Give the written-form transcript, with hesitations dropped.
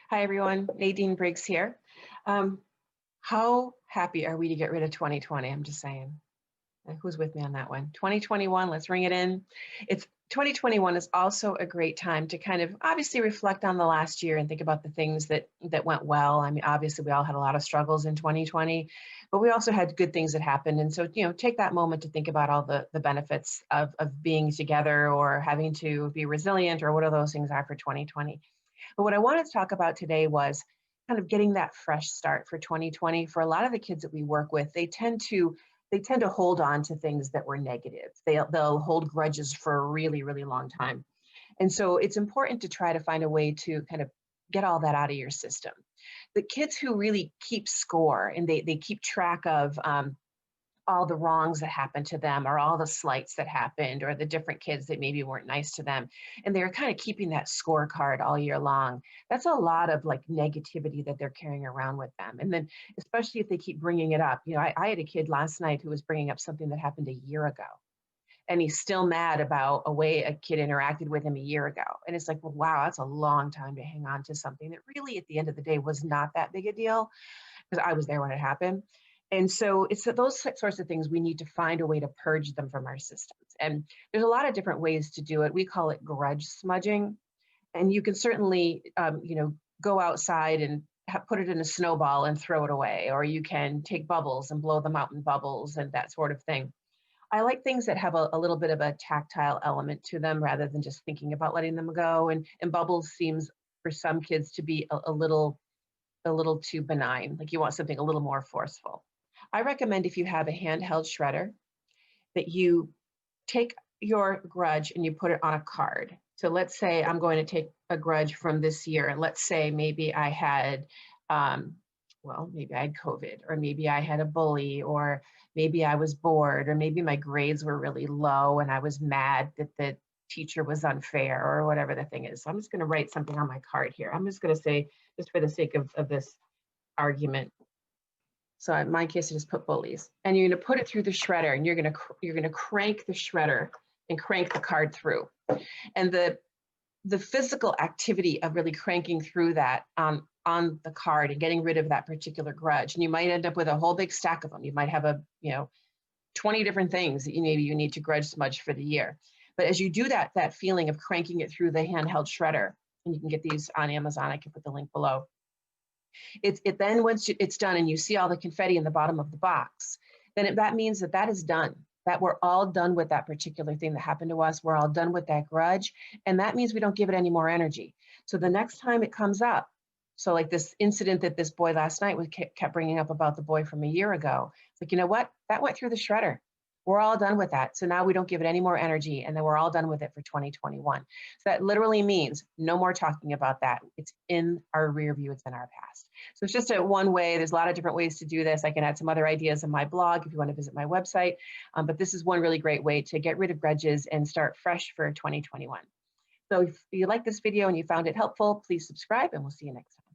Hi, everyone. Nadine Briggs here. Um, how happy are we to get rid of 2020? I'm just saying. Who's with me on that one? 2021, let's ring it in. It's 2021 is also a great time to kind of obviously reflect on the last year and think about the things that went well. I mean, obviously we all had a lot of struggles in 2020, but we also had good things that happened. And so, take that moment to think about all the benefits of being together or having to be resilient or what are those things are for 2020. But what I wanted to talk about today was kind of getting that fresh start for 2020. For a lot of the kids that we work with, they tend to hold on to things that were negative. They'll hold grudges for a really, really long time. And so it's important to try to find a way to kind of get all that out of your system. The kids who really keep score and they keep track of all the wrongs that happened to them or all the slights that happened or the different kids that maybe weren't nice to them, and they're kind of keeping that scorecard all year long. That's a lot of like negativity that they're carrying around with them. And then especially if they keep bringing it up, I had a kid last night who was bringing up something that happened a year ago, and he's still mad about a way a kid interacted with him a year ago. And it's like, well, wow, that's a long time to hang on to something that really at the end of the day was not that big a deal, because I was there when it happened. And so it's those sorts of things we need to find a way to purge them from our systems. And there's a lot of different ways to do it. We call it grudge smudging. And you can certainly, go outside and put it in a snowball and throw it away, or you can take bubbles and blow them out in bubbles and that sort of thing. I like things that have a little bit of a tactile element to them rather than just thinking about letting them go. And bubbles seems for some kids to be a little too benign. Like you want something a little more forceful. I recommend if you have a handheld shredder that you take your grudge and you put it on a card. So let's say I'm going to take a grudge from this year. Let's say maybe I had, maybe I had COVID, or maybe I had a bully, or maybe I was bored, or maybe my grades were really low and I was mad that the teacher was unfair or whatever the thing is. So I'm just going to write something on my card here. I'm just going to say, just for the sake of this argument. So in my case, I just put bullies, and you're going to put it through the shredder, and you're going to crank the shredder and crank the card through. And the physical activity of really cranking through that on the card and getting rid of that particular grudge, and you might end up with a whole big stack of them. You might have 20 different things that you need to grudge smudge for the year. But as you do that feeling of cranking it through the handheld shredder, and you can get these on Amazon, I can put the link below. It then once it's done and you see all the confetti in the bottom of the box, then that means that is done, that we're all done with that particular thing that happened to us. We're all done with that grudge. And that means we don't give it any more energy. So the next time it comes up, so like this incident that this boy last night kept bringing up about the boy from a year ago, it's like, you know what? That went through the shredder. We're all done with that. So now we don't give it any more energy, and then we're all done with it for 2021. So that literally means no more talking about that. It's in our rear view. It's in our past. So it's just one way. There's a lot of different ways to do this. I can add some other ideas in my blog if you want to visit my website. But this is one really great way to get rid of grudges and start fresh for 2021. So if you like this video and you found it helpful, please subscribe, and we'll see you next time.